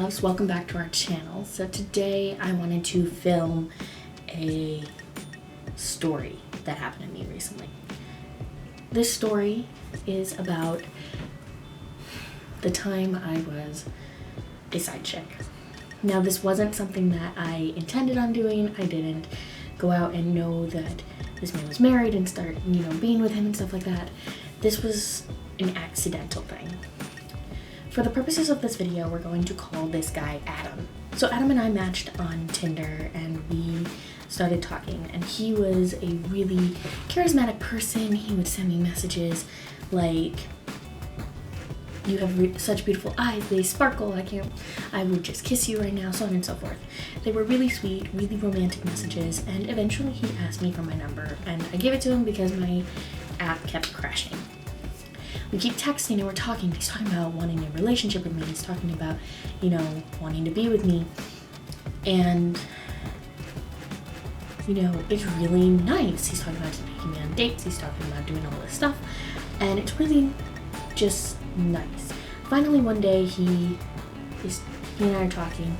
loves, welcome back to our channel. So today I wanted to film a story that happened to me recently. This story is about the time I was a side chick. Now this wasn't something that I intended on doing. I didn't go out and know that this man was married and start, being with him and stuff like that. This was an accidental thing. For the purposes of this video, we're going to call this guy Adam. So Adam and I matched on Tinder and we started talking, and he was a really charismatic person. He would send me messages like, "You have such beautiful eyes, they sparkle, I would just kiss you right now," so on and so forth. They were really sweet, really romantic messages, and eventually he asked me for my number, and I gave it to him because my app kept crashing. We keep texting and we're talking. He's talking about wanting a relationship with me. He's talking about, wanting to be with me. And, it's really nice. He's talking about taking me on dates. He's talking about doing all this stuff. And it's really just nice. Finally, one day, he and I are talking.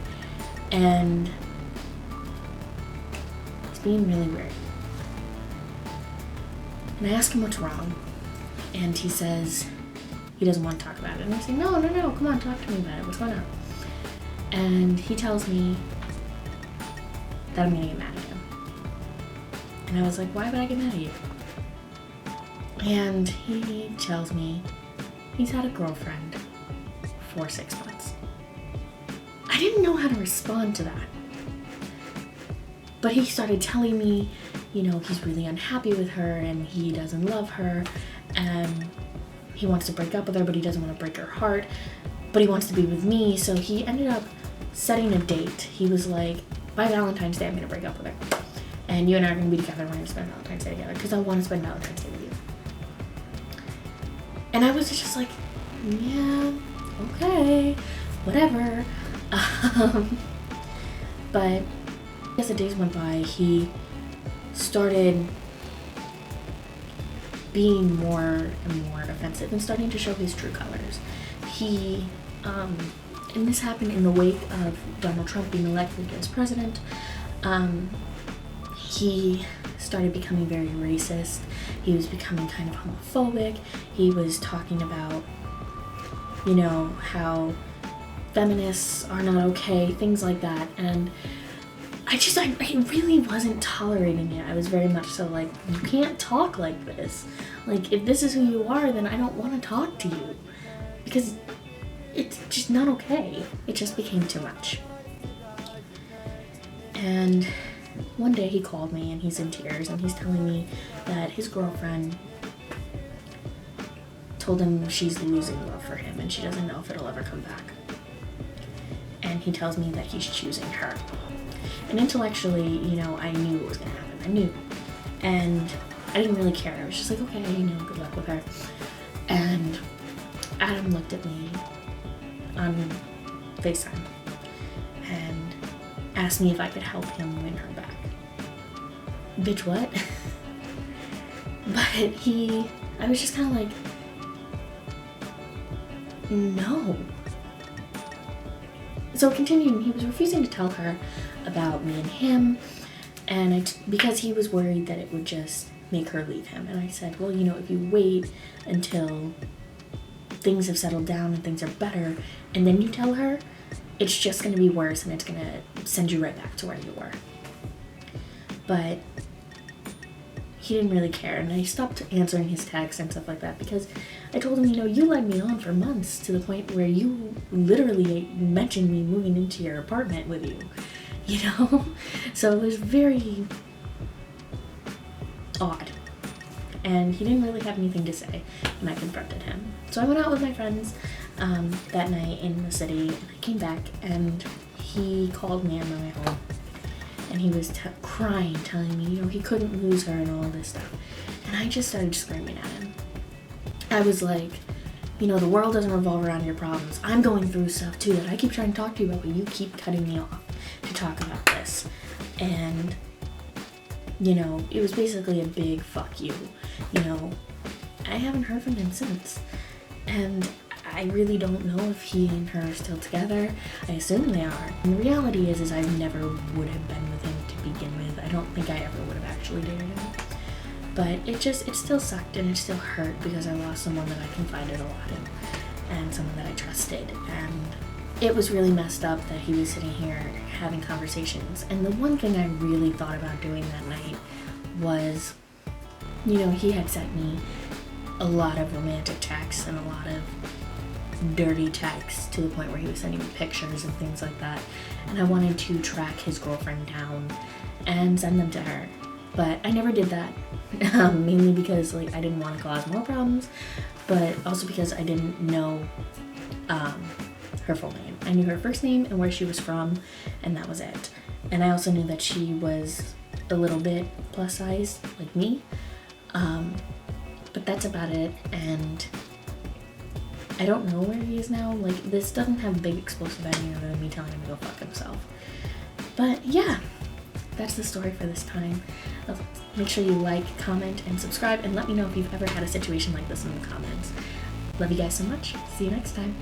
And he's being really weird. And I ask him what's wrong. And he says he doesn't want to talk about it. And I say, no, come on, talk to me about it. What's going on? And he tells me that I'm gonna get mad at him. And I was like, why would I get mad at you? And he tells me he's had a girlfriend for 6 months. I didn't know how to respond to that. But he started telling me, he's really unhappy with her and he doesn't love her. And he wants to break up with her, but he doesn't want to break her heart, but he wants to be with me. So he ended up setting a date. He was like, by Valentine's Day, I'm going to break up with her. And you and I are going to be together. We're going to spend Valentine's Day together because I want to spend Valentine's Day with you. And I was just like, yeah, okay, whatever. But as the days went by, he started being more and more offensive and starting to show his true colors. He, and this happened in the wake of Donald Trump being elected as president, he started becoming very racist. He was becoming kind of homophobic. He was talking about, how feminists are not okay, things like that. And I really wasn't tolerating it. I was very much so like, you can't talk like this. Like, if this is who you are, then I don't want to talk to you. Because it's just not okay. It just became too much. And one day he called me and he's in tears and he's telling me that his girlfriend told him she's losing love for him and she doesn't know if it'll ever come back. And he tells me that he's choosing her. And intellectually, I knew what was going to happen. I knew. And I didn't really care. I was just like, okay, good luck with her. And Adam looked at me on FaceTime and asked me if I could help him win her back. Bitch, what? But I was just kind of like, no. So continuing, he was refusing to tell her about me and him, and because he was worried that it would just make her leave him. And I said, well, if you wait until things have settled down and things are better, and then you tell her, it's just going to be worse and it's going to send you right back to where you were. But he didn't really care, and I stopped answering his texts and stuff like that because I told him, you led me on for months to the point where you literally mentioned me moving into your apartment with you, So it was very odd, and he didn't really have anything to say when I confronted him. So I went out with my friends that night in the city, and I came back, and he called me on my way home. And he was crying, telling me, he couldn't lose her and all this stuff. And I just started screaming at him. I was like, the world doesn't revolve around your problems. I'm going through stuff too that I keep trying to talk to you about, but you keep cutting me off to talk about this. And, it was basically a big fuck you. I haven't heard from him since. And I really don't know if he and her are still together. I assume they are. And the reality is I never would have been with him to begin with. I don't think I ever would have actually dated him. But it still sucked and it still hurt because I lost someone that I confided a lot in and someone that I trusted. And it was really messed up that he was sitting here having conversations. And the one thing I really thought about doing that night was, he had sent me a lot of romantic texts and a lot of dirty texts to the point where he was sending me pictures and things like that. And I wanted to track his girlfriend down and send them to her. But I never did that, mainly because I didn't want to cause more problems, but also because I didn't know her full name. I knew her first name and where she was from, and that was it. And I also knew that she was a little bit plus size, like me, but that's about it. And I don't know where he is now. This doesn't have a big explosive ending other than me telling him to go fuck himself. But yeah, that's the story for this time. Make sure you like, comment, and subscribe, and let me know if you've ever had a situation like this in the comments. Love you guys so much. See you next time.